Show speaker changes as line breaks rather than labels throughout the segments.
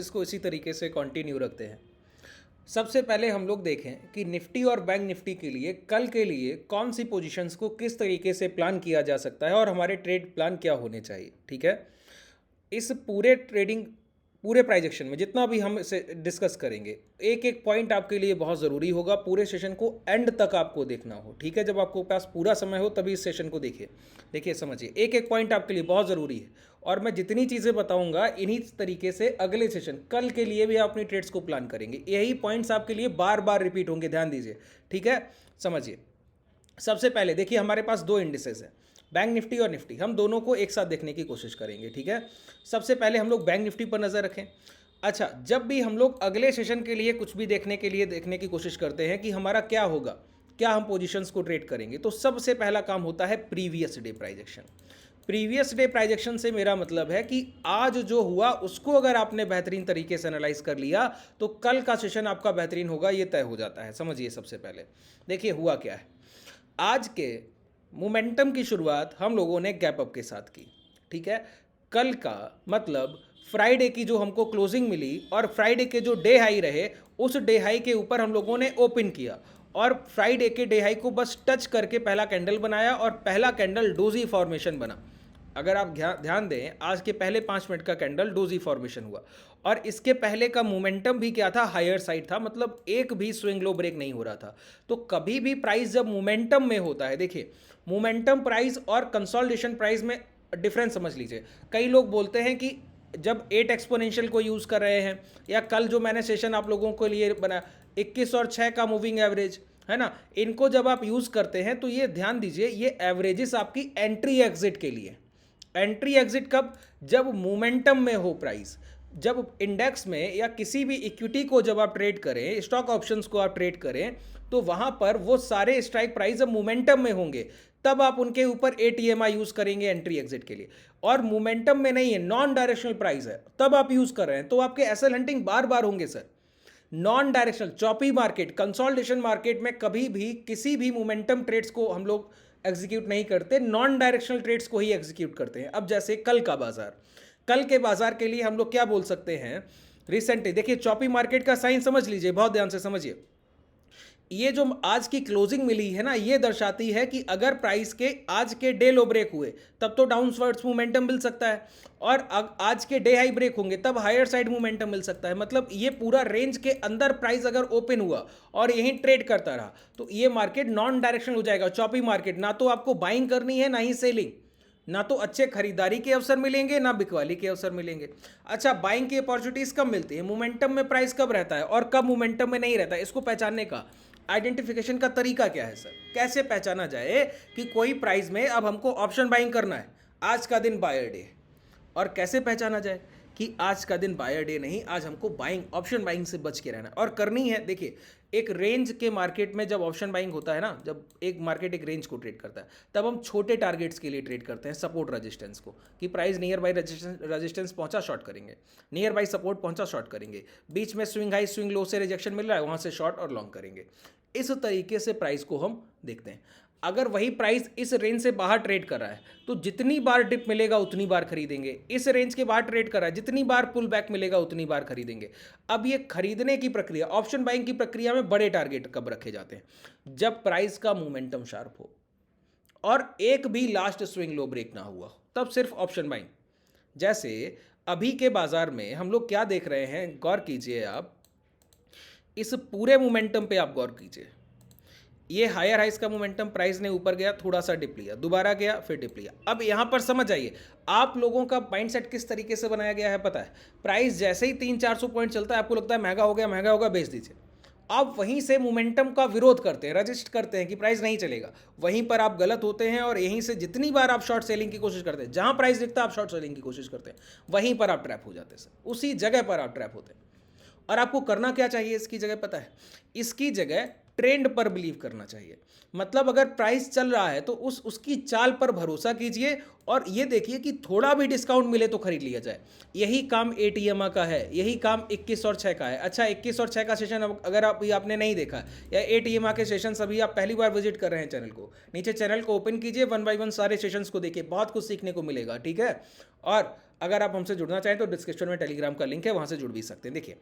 इसको इसी तरीके से कंटिन्यू रखते हैं। सबसे पहले हम लोग देखें कि निफ्टी और बैंक निफ्टी के लिए कल के लिए कौन सी पोजीशंस को किस तरीके से प्लान किया जा सकता है और हमारे ट्रेड प्लान क्या होने चाहिए। ठीक है, इस पूरे प्राइजेक्शन में जितना भी हम इसे डिस्कस करेंगे, एक एक पॉइंट आपके लिए बहुत ज़रूरी होगा। पूरे सेशन को एंड तक आपको देखना हो। ठीक है, जब आपको पास पूरा समय हो तभी इस सेशन को देखिए समझिए, एक एक पॉइंट आपके लिए बहुत ज़रूरी है। और मैं जितनी चीज़ें बताऊंगा इन्हीं तरीके से अगले सेशन कल के लिए भी आप अपनी ट्रेड्स को प्लान करेंगे। यही पॉइंट्स आपके लिए बार बार रिपीट होंगे, ध्यान दीजिए। ठीक है, समझिए। सबसे पहले देखिए, हमारे पास दो इंडिसेस हैं, बैंक निफ्टी और निफ्टी। हम दोनों को एक साथ देखने की कोशिश करेंगे। ठीक है, सबसे पहले हम लोग बैंक निफ्टी पर नज़र रखें। अच्छा, जब भी हम लोग अगले सेशन के लिए कुछ भी देखने की कोशिश करते हैं कि हमारा क्या होगा, क्या हम पोजीशंस को ट्रेड करेंगे, तो सबसे पहला काम होता है प्रीवियस डे प्राइजेक्शन। प्रीवियस डे प्राइजेक्शन से मेरा मतलब है कि आज जो हुआ उसको अगर आपने बेहतरीन तरीके से एनालाइज कर लिया तो कल का सेशन आपका बेहतरीन होगा, ये तय हो जाता है। समझिए, सबसे पहले देखिए हुआ क्या है। आज के मोमेंटम की शुरुआत हम लोगों ने गैप अप के साथ की। ठीक है, कल का मतलब फ्राइडे की जो हमको क्लोजिंग मिली और फ्राइडे के जो डे हाई रहे, उस डे हाई के ऊपर हम लोगों ने ओपन किया और फ्राइडे के डे हाई को बस टच करके पहला कैंडल बनाया और पहला कैंडल डोजी फॉर्मेशन बना। अगर आप ध्यान दें, आज के पहले 5 मिनट का कैंडल डोजी फॉर्मेशन हुआ और इसके पहले का मोमेंटम भी क्या था, हायर साइड था, मतलब एक भी स्विंग लो ब्रेक नहीं हो रहा था। तो कभी भी प्राइस जब मोमेंटम में होता है, देखिए मोमेंटम प्राइस और कंसोलिडेशन प्राइस में डिफरेंस समझ लीजिए। कई लोग बोलते हैं कि जब 8 एक्सपोनेंशियल को यूज़ कर रहे हैं, या कल जो मैंने सेशन आप लोगों के लिए बना 21 और 6 का मूविंग एवरेज है ना, इनको जब आप यूज़ करते हैं तो ये ध्यान दीजिए, ये एवरेजेस आपकी एंट्री एग्जिट के लिए। एंट्री एग्जिट कब, जब मोमेंटम में हो प्राइस। जब इंडेक्स में या किसी भी इक्विटी को जब आप ट्रेड करें, स्टॉक ऑप्शंस को आप ट्रेड करें, तो वहां पर वो सारे स्ट्राइक प्राइस जब मोमेंटम में होंगे तब आप उनके ऊपर एटीएमआई यूज करेंगे एंट्री एग्जिट के लिए। और मोमेंटम में नहीं है, नॉन डायरेक्शनल प्राइस है, तब आप यूज कर रहे हैं, तो आपके एसएल हंटिंग बार बार होंगे sir. Non directional choppy market, consolidation market में कभी भी किसी भी मोमेंटम ट्रेड्स को हम लोग एग्जीक्यूट नहीं करते, नॉन डायरेक्शनल ट्रेड्स को ही एग्जीक्यूट करते हैं। अब जैसे कल का बाजार, कल के बाजार के लिए हम लोग क्या बोल सकते हैं, रिसेंटली देखिए चॉपी मार्केट का साइन समझ लीजिए, बहुत ध्यान से समझिए। ये जो आज की क्लोजिंग मिली है ना, ये दर्शाती है कि अगर प्राइस के आज के डे लो ब्रेक हुए तब तो डाउनवर्ड्स मोमेंटम मिल सकता है, और आज के डे हाई ब्रेक होंगे तब हायर साइड मोमेंटम मिल सकता है। मतलब ये पूरा रेंज के अंदर प्राइस अगर ओपन हुआ और यहीं ट्रेड करता रहा तो ये मार्केट नॉन डायरेक्शनल हो जाएगा, चॉपी मार्केट। ना तो आपको बाइंग करनी है ना ही सेलिंग, ना तो अच्छे खरीदारी के अवसर मिलेंगे ना बिकवाली के अवसर मिलेंगे। अच्छा, बाइंग की अपॉर्चुनिटीज कब मिलती है, मोमेंटम में प्राइस कब रहता है और कब मोमेंटम में नहीं रहता है, इसको पहचानने का आइडेंटिफिकेशन का तरीका क्या है सर। कैसे पहचाना जाए कि कोई प्राइस में अब हमको ऑप्शन बाइंग करना है, आज का दिन बायर डे, और कैसे पहचाना जाए कि आज का दिन बायर डे नहीं, आज हमको बाइंग, ऑप्शन बाइंग से बच के रहना है और करनी है। देखिए एक रेंज के मार्केट में जब ऑप्शन बाइंग होता है ना, जब एक मार्केट एक रेंज को ट्रेड करता है, तब हम छोटे टारगेट्स के लिए ट्रेड करते हैं, सपोर्ट रेजिस्टेंस को, कि प्राइस नियर बाई रेजिस्टेंस पहुंचा शॉर्ट करेंगे, नियर बाई सपोर्ट पहुंचा शॉर्ट करेंगे, बीच में स्विंग हाई स्विंग लो से रिजेक्शन मिल रहा है वहां से शॉर्ट और लॉन्ग करेंगे। इस तरीके से प्राइस को हम देखते हैं। अगर वही प्राइस इस रेंज से बाहर ट्रेड कर रहा है तो जितनी बार डिप मिलेगा उतनी बार खरीदेंगे, इस रेंज के बाहर ट्रेड कर रहा है जितनी बार पुल बैक मिलेगा उतनी बार खरीदेंगे। अब ये खरीदने की प्रक्रिया, ऑप्शन बाइंग की प्रक्रिया में बड़े टारगेट कब रखे जाते हैं, जब प्राइस का मोमेंटम शार्प हो और एक भी लास्ट स्विंग लो ब्रेक ना हुआ, तब सिर्फ ऑप्शन बाइंग। जैसे अभी के बाजार में हम लोग क्या देख रहे हैं, गौर कीजिए आप, इस पूरे मोमेंटम पे आप गौर कीजिए। ये हायर हाइस का मोमेंटम, प्राइस ने ऊपर गया, थोड़ा सा डिप लिया, दोबारा गया, फिर डिप लिया। अब यहां पर समझ आइए आप लोगों का माइंडसेट किस तरीके से बनाया गया है पता है। प्राइस जैसे ही 300-400 पॉइंट चलता है आपको लगता है महंगा हो गया बेच दीजिए। आप वहीं से मोमेंटम का विरोध करते हैं, रजिस्ट करते हैं कि प्राइस नहीं चलेगा, वहीं पर आप गलत होते हैं और यहीं से जितनी बार आप शॉर्ट सेलिंग की कोशिश करते हैं, जहां प्राइस दिखता है आप शॉर्ट सेलिंग की कोशिश करते हैं, वहीं पर आप ट्रैप हो जाते हैं सर, उसी जगह पर आप ट्रैप होते हैं। और आपको करना क्या चाहिए इसकी जगह पता है, इसकी जगह ट्रेंड पर बिलीव करना चाहिए। मतलब अगर प्राइस चल रहा है तो उसकी चाल पर भरोसा कीजिए और ये देखिए कि थोड़ा भी डिस्काउंट मिले तो खरीद लिया जाए। यही काम एटीएम का है, यही काम 21 और 6 का है। अच्छा, 21 और 6 का सेशन अगर आपने नहीं देखा, या एटीएम के सेशन अभी आप पहली बार विजिट कर रहे हैं चैनल को, नीचे चैनल को ओपन कीजिए, 1 बाय 1 सारे सेशंस को देखिए, बहुत कुछ सीखने को मिलेगा। ठीक है, और अगर आप हमसे जुड़ना चाहें तो डिस्क्रिप्शन में टेलीग्राम का लिंक है, वहाँ से जुड़ भी सकते हैं। देखिए,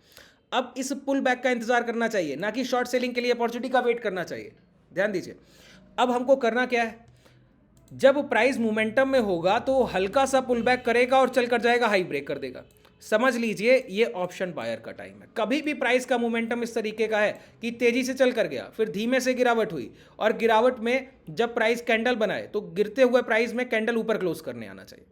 अब इस पुल बैक का इंतजार करना चाहिए, ना कि शॉर्ट सेलिंग के लिए अपॉर्चुनिटी का वेट करना चाहिए। ध्यान दीजिए, अब हमको करना क्या है, जब प्राइस मोमेंटम में होगा तो हल्का सा पुल बैक करेगा और चल कर जाएगा, हाई ब्रेक कर देगा। समझ लीजिए ये ऑप्शन बायर का टाइम है। कभी भी प्राइस का मोमेंटम इस तरीके का है कि तेजी से चल कर गया, फिर धीमे से गिरावट हुई, और गिरावट में जब प्राइस कैंडल बनाए तो गिरते हुए प्राइस में कैंडल ऊपर क्लोज करने आना चाहिए।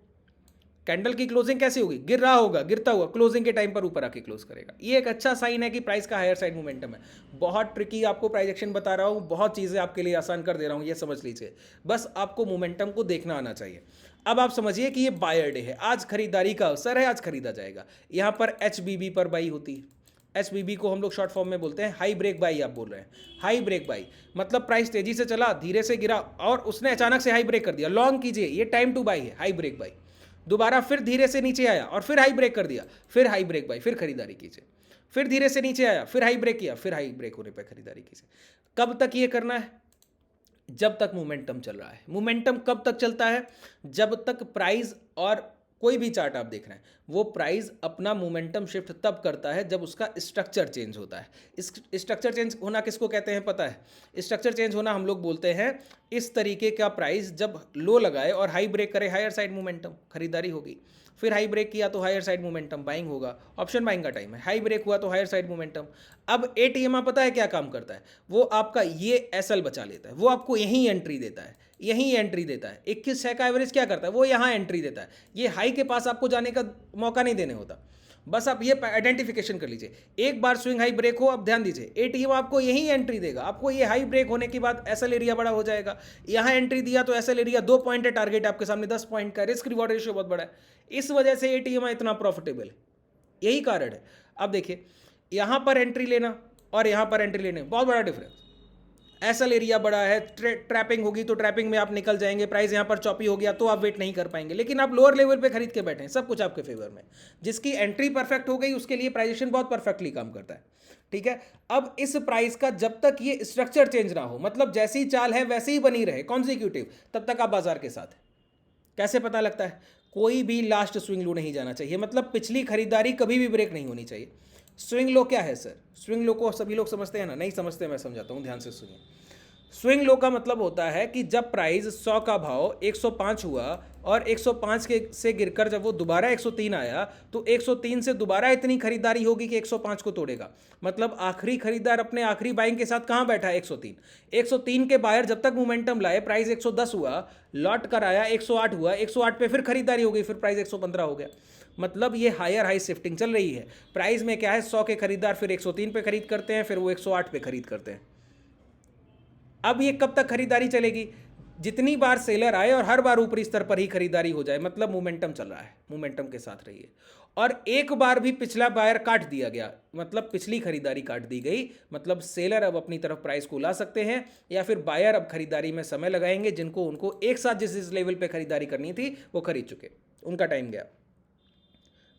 कैंडल की क्लोजिंग कैसी होगी, गिर रहा होगा, गिरता हुआ क्लोजिंग के टाइम पर ऊपर आके क्लोज करेगा। ये एक अच्छा साइन है कि प्राइस का हायर साइड मोमेंटम है। बहुत ट्रिकी आपको प्राइजेक्शन बता रहा हूँ, बहुत चीज़ें आपके लिए आसान कर दे रहा हूँ, ये समझ लीजिए। बस आपको मोमेंटम को देखना आना चाहिए। अब आप समझिए कि ये बायर डे है, आज खरीदारी का अवसर है, आज खरीदा जाएगा। यहाँ पर HBB पर बाई होती है। HBB को हम लोग शॉर्ट फॉर्म में बोलते हैं हाई ब्रेक बाई। आप बोल रहे हैं हाई ब्रेक बाई, मतलब प्राइस तेजी से चला, धीरे से गिरा और उसने अचानक से हाई ब्रेक कर दिया। लॉन्ग कीजिए, ये टाइम टू बाई है, हाई ब्रेक बाई। दोबारा फिर धीरे से नीचे आया और फिर हाई ब्रेक कर दिया, फिर हाई ब्रेक बाई, फिर खरीदारी कीजिए। फिर धीरे से नीचे आया, फिर हाई ब्रेक किया, फिर हाई ब्रेक होने पर खरीदारी कीजिए। कब तक ये करना है, जब तक मोमेंटम चल रहा है। मोमेंटम कब तक चलता है, जब तक प्राइस, और कोई भी चार्ट आप देख रहे हैं, वो प्राइस अपना मोमेंटम शिफ्ट तब करता है जब उसका स्ट्रक्चर चेंज होता है। इस स्ट्रक्चर चेंज होना किसको कहते हैं पता है? स्ट्रक्चर चेंज होना हम लोग बोलते हैं इस तरीके का प्राइस जब लो लगाए और हाई ब्रेक करे, हायर साइड मोमेंटम, खरीदारी होगी। फिर हाई ब्रेक किया तो हायर साइड मोमेंटम, बाइंग होगा, ऑप्शन बाइंग का टाइम है। हाई ब्रेक हुआ तो हायर साइड मोमेंटम। अब ATM पता है क्या काम करता है? वो आपका ये SL बचा लेता है, वो आपको यहीं एंट्री देता है, यहीं एंट्री देता है। 21 का एवरेज क्या करता है, वो यहाँ एंट्री देता है। ये हाई के पास आपको जाने का मौका नहीं देने होता। बस आप ये आइडेंटिफिकेशन कर लीजिए। एक बार स्विंग हाई ब्रेक हो, अब ध्यान दीजिए, ATM आपको यहीं एंट्री देगा। आपको ये हाई ब्रेक होने के बाद SL एरिया बड़ा हो जाएगा। यहाँ एंट्री दिया तो SL एरिया 2 पॉइंट है, टारगेट आपके सामने 10 पॉइंट का, रिस्क रिवॉर्ड रेशियो बहुत बड़ा है। इस वजह से ATM इतना प्रॉफिटेबल है, यही कारण है। अब देखिए, यहाँ पर एंट्री लेना और यहाँ पर एंट्री लेने बहुत बड़ा डिफरेंस। SL एरिया बड़ा है, ट्रैपिंग होगी तो ट्रैपिंग में आप निकल जाएंगे, प्राइस यहाँ पर चॉपी हो गया तो आप वेट नहीं कर पाएंगे। लेकिन आप लोअर लेवल पे खरीद के बैठे हैं, सब कुछ आपके फेवर में। जिसकी एंट्री परफेक्ट हो गई उसके लिए प्राइजेशन बहुत परफेक्टली काम करता है। ठीक है, अब इस प्राइस का जब तक ये स्ट्रक्चर चेंज ना हो, मतलब जैसी चाल है वैसे ही बनी रहे कॉन्जिक्यूटिव, तब तक आप बाजार के साथ है। कैसे पता लगता है? कोई भी लास्ट स्विंग लो नहीं जाना चाहिए, मतलब पिछली खरीदारी कभी भी ब्रेक नहीं होनी चाहिए। स्विंग लो क्या है सर? स्विंग लो को सभी लोग समझते हैं ना? नहीं समझते, मैं समझाता हूँ, ध्यान से सुनिए। स्विंग लो का मतलब होता है कि जब प्राइस 100 का भाव 105 हुआ और 105 के से गिरकर जब वो दोबारा 103 आया, तो 103 से दोबारा इतनी खरीदारी होगी कि 105 को तोड़ेगा। मतलब आखिरी खरीदार अपने आखिरी बाइंग के साथ कहाँ बैठा है? 103। 103 के बायर जब तक मोमेंटम लाए, प्राइस 110 हुआ, लौट कर आया 108 हुआ, 108 पे फिर खरीदारी हो गई, फिर प्राइस 115 हो गया। मतलब ये हायर हाई शिफ्टिंग चल रही है। प्राइस में क्या है, 100 के खरीदार फिर 103 पे खरीद करते हैं, फिर वो 108 पे खरीद करते हैं। अब ये कब तक खरीदारी चलेगी? जितनी बार सेलर आए और हर बार ऊपरी स्तर पर ही खरीदारी हो जाए, मतलब मोमेंटम चल रहा है, मोमेंटम के साथ रहिए। और एक बार भी पिछला बायर काट दिया गया, मतलब पिछली खरीदारी काट दी गई, मतलब सेलर अब अपनी तरफ प्राइस को ला सकते हैं, या फिर बायर अब खरीदारी में समय लगाएंगे। जिनको उनको एक साथ जिस लेवल पे खरीदारी करनी थी वो खरीद चुके, उनका टाइम गया।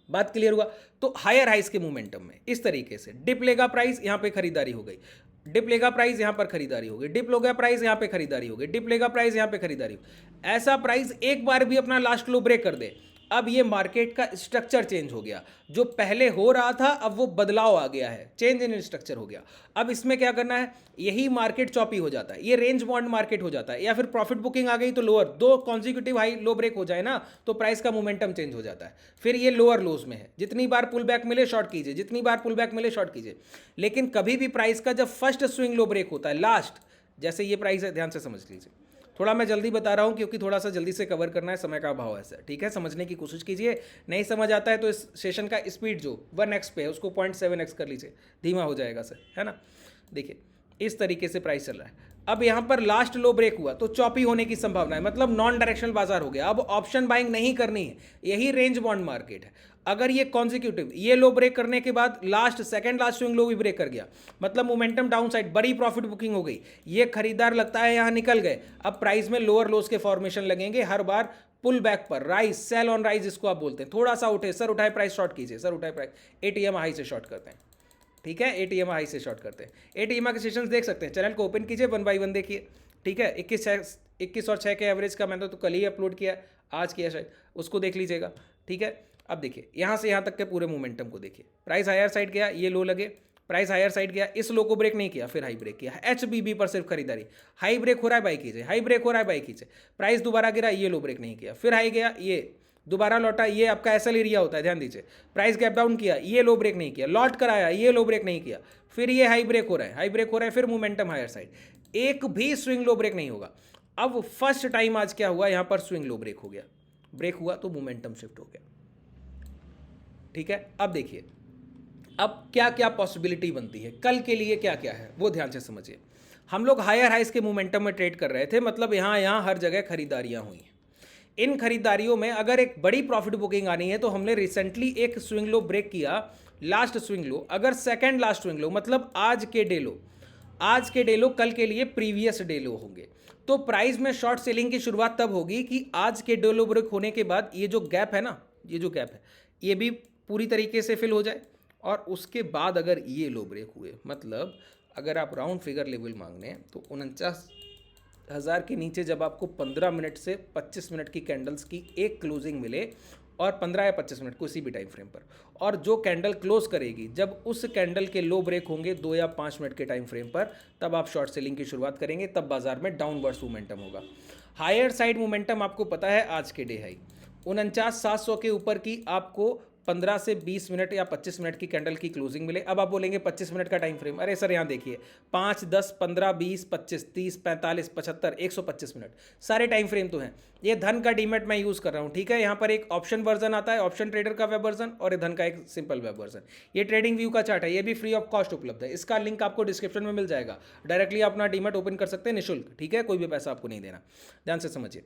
बात क्लियर हुआ? तो हायर हाइस के मोमेंटम में इस तरीके से डिप लेगा प्राइस, यहाँ पे खरीदारी हो गई, डिप लेगा प्राइस, यहाँ पर खरीदारी हो गई, डिप हो गया प्राइस, यहाँ पे खरीदारी हो गई, डिप लेगा प्राइस, यहाँ पे खरीदारी हो। ऐसा प्राइस एक बार भी अपना लास्ट लो ब्रेक कर दे, अब ये मार्केट का स्ट्रक्चर चेंज हो गया। जो पहले हो रहा था अब वो बदलाव आ गया है, चेंज इन स्ट्रक्चर हो गया। अब इसमें क्या करना है, यही मार्केट चॉपी हो जाता है, ये रेंज बॉन्ड मार्केट हो जाता है, या फिर प्रॉफिट बुकिंग आ गई तो lower, 2 consecutive high low break हो जाए ना, तो प्राइस का मोमेंटम चेंज हो जाता है। फिर ये लोअर लोज में है, जितनी बार पुल बैक मिले शॉर्ट कीजिए, जितनी बार पुल बैक मिले शॉर्ट कीजिए। लेकिन कभी भी प्राइस का जब फर्स्ट स्विंग लो ब्रेक होता है, लास्ट, जैसे ये प्राइस है, ध्यान से समझ लीजिए। थोड़ा मैं जल्दी बता रहा हूँ क्योंकि थोड़ा सा जल्दी से कवर करना है, समय का अभाव है सर। ठीक है, समझने की कोशिश कीजिए। नहीं समझ आता है तो इस सेशन का स्पीड जो 1x पे है उसको 0.7x कर लीजिए, धीमा हो जाएगा सर, है ना। देखिए इस तरीके से प्राइस चल रहा है। अब यहाँ पर लास्ट लो ब्रेक हुआ तो चॉपी होने की संभावना है, मतलब नॉन डायरेक्शनल बाजार हो गया। अब ऑप्शन बाइंग नहीं करनी है, यही रेंज बॉन्ड मार्केट है। अगर ये कॉन्जिक्यूटिव ये लो ब्रेक करने के बाद last second last swing low भी ब्रेक कर गया, मतलब मोमेंटम डाउन साइड, बड़ी प्रॉफिट बुकिंग हो गई, ये खरीदार लगता है यहाँ निकल गए। अब प्राइस में लोअर लोस के फॉर्मेशन लगेंगे हर बार पुल बैक पर, राइज सेल ऑन राइज इसको आप बोलते हैं। थोड़ा सा उठे, सर उठाए प्राइस शॉर्ट कीजिए, सर उठाए प्राइस, ATM हाई से शॉर्ट करते हैं। ठीक है, ATM हाई से शॉर्ट करते हैं। ATM के सेशंस देख सकते हैं, चैनल को ओपन कीजिए, 1 बाय 1 देखिए। ठीक है, 21 और 6 के एवरेज का मैंने तो कल ही अपलोड किया, आज किया शायद, उसको देख लीजिएगा। ठीक है, अब देखिए यहाँ से यहाँ तक के पूरे मोमेंटम को देखिए, प्राइस हायर साइड गया, ये लो लगे, प्राइस हायर साइड गया, इस लो को ब्रेक नहीं किया, फिर हाई ब्रेक किया, HBB पर सिर्फ खरीदारी, हाई ब्रेक हो रहा है बाई कीजिए, हाई ब्रेक हो रहा है बाई कीजिए, प्राइस दोबारा गिरा, ये लो ब्रेक नहीं किया, फिर हाई गया, ये दोबारा लौटा, ये आपका एसएल एरिया होता है, ध्यान दीजिए, प्राइस गैप डाउन किया, ये लो ब्रेक नहीं किया, लॉट कराया, ये लो ब्रेक नहीं किया, फिर ये हाई ब्रेक हो रहा है, हाई ब्रेक हो रहा है, फिर मोमेंटम हायर साइड, एक भी स्विंग लो ब्रेक नहीं होगा। अब फर्स्ट टाइम आज क्या हुआ, यहां पर स्विंग लो ब्रेक हो गया, ब्रेक हुआ तो मोमेंटम शिफ्ट हो गया, ठीक है। अब देखिए अब क्या क्या पॉसिबिलिटी बनती है कल के लिए, क्या क्या है वो ध्यान से समझिए। हम लोग हायर हाइस के मोमेंटम में ट्रेड कर रहे थे, मतलब यहाँ हर जगह खरीदारियां हुई हैं। इन खरीदारियों में अगर एक बड़ी प्रॉफिट बुकिंग आनी है तो हमने रिसेंटली एक स्विंग लो ब्रेक किया, लास्ट स्विंग लो, अगर सेकंड लास्ट स्विंग लो मतलब आज के डे लो, आज के डे लो कल के लिए प्रीवियस डे लो होंगे, तो प्राइस में शॉर्ट सेलिंग की शुरुआत तब होगी कि आज के डे लो ब्रेक होने के बाद ये जो गैप है ना, ये जो गैप है ये भी पूरी तरीके से फिल हो जाए, और उसके बाद अगर ये लो ब्रेक हुए, मतलब अगर आप राउंड फिगर लेवल मांगने हैं तो 49,000 के नीचे जब आपको 15 मिनट से 25 मिनट की कैंडल्स की एक क्लोजिंग मिले, और 15 या 25 मिनट किसी भी टाइम फ्रेम पर, और जो कैंडल क्लोज करेगी जब उस कैंडल के लो ब्रेक होंगे 2 या 5 मिनट के टाइम फ्रेम पर, तब आप शॉर्ट सेलिंग की शुरुआत करेंगे, तब बाजार में डाउनवर्ड्स मोमेंटम होगा। हायर साइड मोमेंटम आपको पता है आज के डे हाई 49,700 के ऊपर की आपको 15 से 20 मिनट या 25 मिनट की कैंडल की क्लोजिंग मिले। अब आप बोलेंगे 25 मिनट का टाइम फ्रेम, अरे सर यहाँ देखिए 5, 10, 15, 20, 25, 30, 45, 75, 125 मिनट, सारे टाइम फ्रेम तो हैं। ये धन का डीमेट मैं यूज़ कर रहा हूँ, ठीक है। यहाँ पर एक ऑप्शन वर्जन आता है, ऑप्शन ट्रेडर का वेब वर्जन, और ये धन का एक सिंपल वेब वर्जन। ये ट्रेडिंग व्यू का चार्ट है, ये भी फ्री ऑफ कॉस्ट उपलब्ध है, इसका लिंक आपको डिस्क्रिप्शन में मिल जाएगा, डायरेक्टली अपना डीमेट ओपन कर सकते हैं निःशुल्क, ठीक है, कोई भी पैसा आपको नहीं देना। ध्यान से समझिए,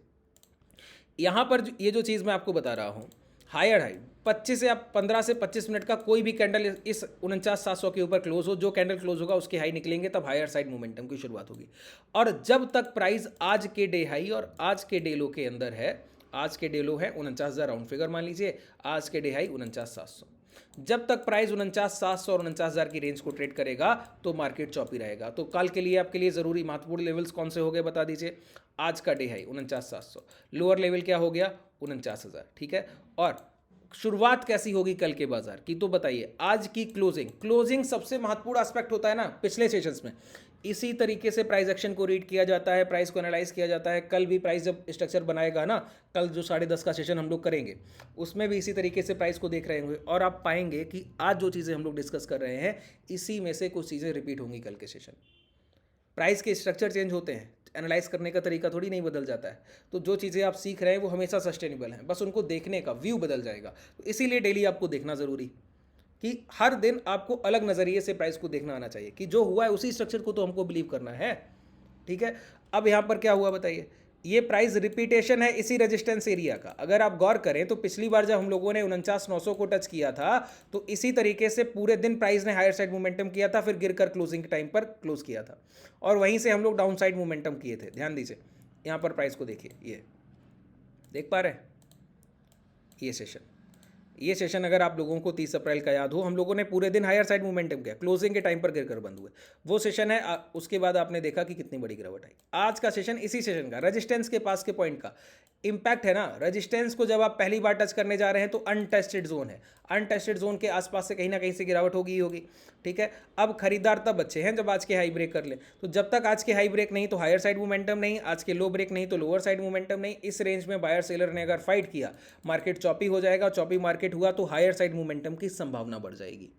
यहाँ पर ये जो चीज़ मैं आपको बता रहा हूँ, हायर हाई 25 या 15 से 25 मिनट का कोई भी कैंडल इस 49,700 के ऊपर क्लोज हो, जो कैंडल क्लोज होगा उसके हाई निकलेंगे, तब हायर साइड मोमेंटम की शुरुआत होगी। और जब तक प्राइस आज के डे हाई और आज के डे लो के अंदर है, आज के डे लो है 49,000 राउंड फिगर मान लीजिए, आज के डे हाई 49,700, जब तक प्राइस 49,700 और 49,000 की रेंज को ट्रेड करेगा तो मार्केट चौपी रहेगा। तो कल के लिए आपके लिए ज़रूरी महत्वपूर्ण लेवल्स कौन से हो गए बता दीजिए। आज का डे हाई 49,700, लोअर लेवल क्या हो गया 49,000, ठीक है। और शुरुआत कैसी होगी कल के बाजार की, तो बताइए। आज की क्लोजिंग सबसे महत्वपूर्ण एस्पेक्ट होता है ना पिछले सेशंस में, इसी तरीके से प्राइस एक्शन को रीड किया जाता है, प्राइस को एनालाइज किया जाता है। कल भी प्राइस जब स्ट्रक्चर बनाएगा ना, कल जो 10:30 का सेशन हम लोग करेंगे उसमें भी इसी तरीके से प्राइस को देख रहे होंगे, और आप पाएंगे कि आज जो चीज़ें हम लोग डिस्कस कर रहे हैं इसी में से कुछ चीज़ें रिपीट होंगी कल के सेशन। प्राइस के स्ट्रक्चर चेंज होते हैं, एनालाइज करने का तरीका थोड़ी नहीं बदल जाता है, तो जो चीज़ें आप सीख रहे हैं वो हमेशा सस्टेनेबल हैं, बस उनको देखने का व्यू बदल जाएगा। तो इसीलिए डेली आपको देखना ज़रूरी, कि हर दिन आपको अलग नज़रिए से प्राइस को देखना आना चाहिए, कि जो हुआ है उसी स्ट्रक्चर को तो हमको बिलीव करना है, ठीक है। अब यहाँ पर क्या हुआ बताइए, ये प्राइस रिपीटेशन है इसी रेजिस्टेंस एरिया का। अगर आप गौर करें तो पिछली बार जब हम लोगों ने 49,900 को टच किया था तो इसी तरीके से पूरे दिन प्राइस ने हायर साइड मोमेंटम किया था, फिर गिरकर क्लोजिंग टाइम पर क्लोज किया था, और वहीं से हम लोग डाउन साइड मोमेंटम किए थे। ध्यान दीजिए, यहाँ पर प्राइस को देखिए, ये देख पा रहे हैं, ये सेशन अगर आप लोगों को 30 अप्रैल का याद हो, हम लोगों ने पूरे दिन हायर साइड मोमेंटम किया, क्लोजिंग के टाइम पर गिरकर बंद हुए, वो सेशन है। उसके बाद आपने देखा कि कितनी बड़ी गिरावट आई। आज का सेशन इसी सेशन का रेजिस्टेंस के पास के पॉइंट का इम्पैक्ट है ना। रेजिस्टेंस को जब आप पहली बार टच करने जा रहे हैं तो अनटेस्टेड जोन है, अनटेस्टेड जोन के आसपास से कहीं ना कहीं से गिरावट होगी ही होगी, ठीक है। अब खरीदार तब अच्छे हैं जब आज के हाई ब्रेक कर ले, तो जब तक आज के हाई ब्रेक नहीं तो हायर साइड मोमेंटम नहीं, आज के लो ब्रेक नहीं तो लोअर साइड मोमेंटम नहीं। इस रेंज में बायर सेलर ने अगर फाइट किया, मार्केट चॉपी हो जाएगा, चॉपी मार्केट हुआ तो हायर साइड मोमेंटम की संभावना बढ़ जाएगी।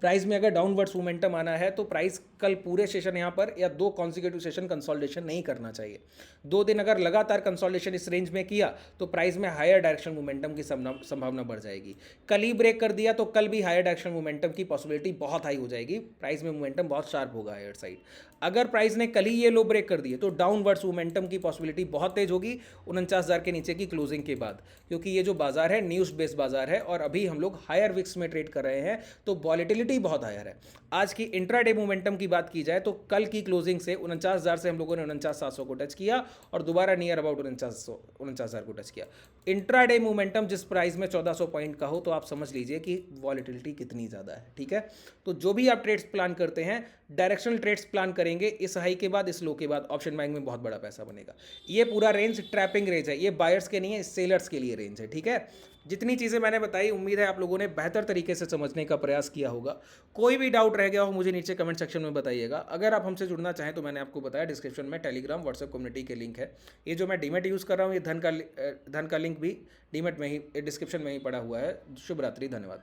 प्राइस में अगर डाउनवर्ड्स मोमेंटम आना है तो प्राइस कल पूरे सेशन यहाँ पर या 2 कॉन्सिक्यूटिव सेशन कंसोलिडेशन नहीं करना चाहिए। 2 दिन अगर लगातार कंसोलिडेशन इस रेंज में किया तो प्राइस में हायर डायरेक्शन मोमेंटम की संभावना बढ़ जाएगी। कल ही ब्रेक कर दिया तो कल भी हायर डायरेक्शन मोमेंटम की पॉसिबिलिटी बहुत हाई हो जाएगी, प्राइस में मोमेंटम बहुत शार्प होगा हायर साइड। अगर प्राइस ने कल ही ये लो ब्रेक कर दिए तो डाउनवर्ड्स मोमेंटम की पॉसिबिलिटी बहुत तेज होगी 49,000 के नीचे की क्लोजिंग के बाद, क्योंकि ये जो बाजार है न्यूज़ बेस्ड बाजार है और अभी हम लोग हायर विक्स में ट्रेड कर रहे हैं, तो वॉलेटिलिटी बहुत हायर है। आज की इंट्राडे मोमेंटम की बात की जाए तो कल की क्लोजिंग से 49,000 से हम लोगों ने 49,700 को टच किया और दोबारा नियर अबाउट 49,000 को टच किया। इंट्राडे मोमेंटम जिस प्राइस में 1400 पॉइंट का हो तो आप समझ लीजिए कि वॉलेटिलिटी कितनी ज़्यादा है, ठीक है। तो जो भी आप ट्रेड्स प्लान करते हैं, डायरेक्शनल ट्रेड्स प्लान करेंगे, इस हाई के बाद इस लो के बाद ऑप्शन बाइंग में बहुत बड़ा पैसा बनेगा। ये पूरा रेंज ट्रैपिंग रेंज है, ये बायर्स के नहीं है, सेलर्स के लिए रेंज है, ठीक है। जितनी चीज़ें मैंने बताई, उम्मीद है आप लोगों ने बेहतर तरीके से समझने का प्रयास किया होगा। कोई भी डाउट रह गया हो मुझे नीचे कमेंट सेक्शन में बताइएगा। अगर आप हमसे जुड़ना चाहें तो मैंने आपको बताया डिस्क्रिप्शन में टेलीग्राम व्हाट्सएप कम्युनिटी के लिंक है। ये जो मैं डीमेट यूज़ कर रहा हूँ, ये धन का लिंक भी डीमेट में ही डिस्क्रिप्शन में ही पड़ा हुआ है। शुभ रात्रि, धन्यवाद।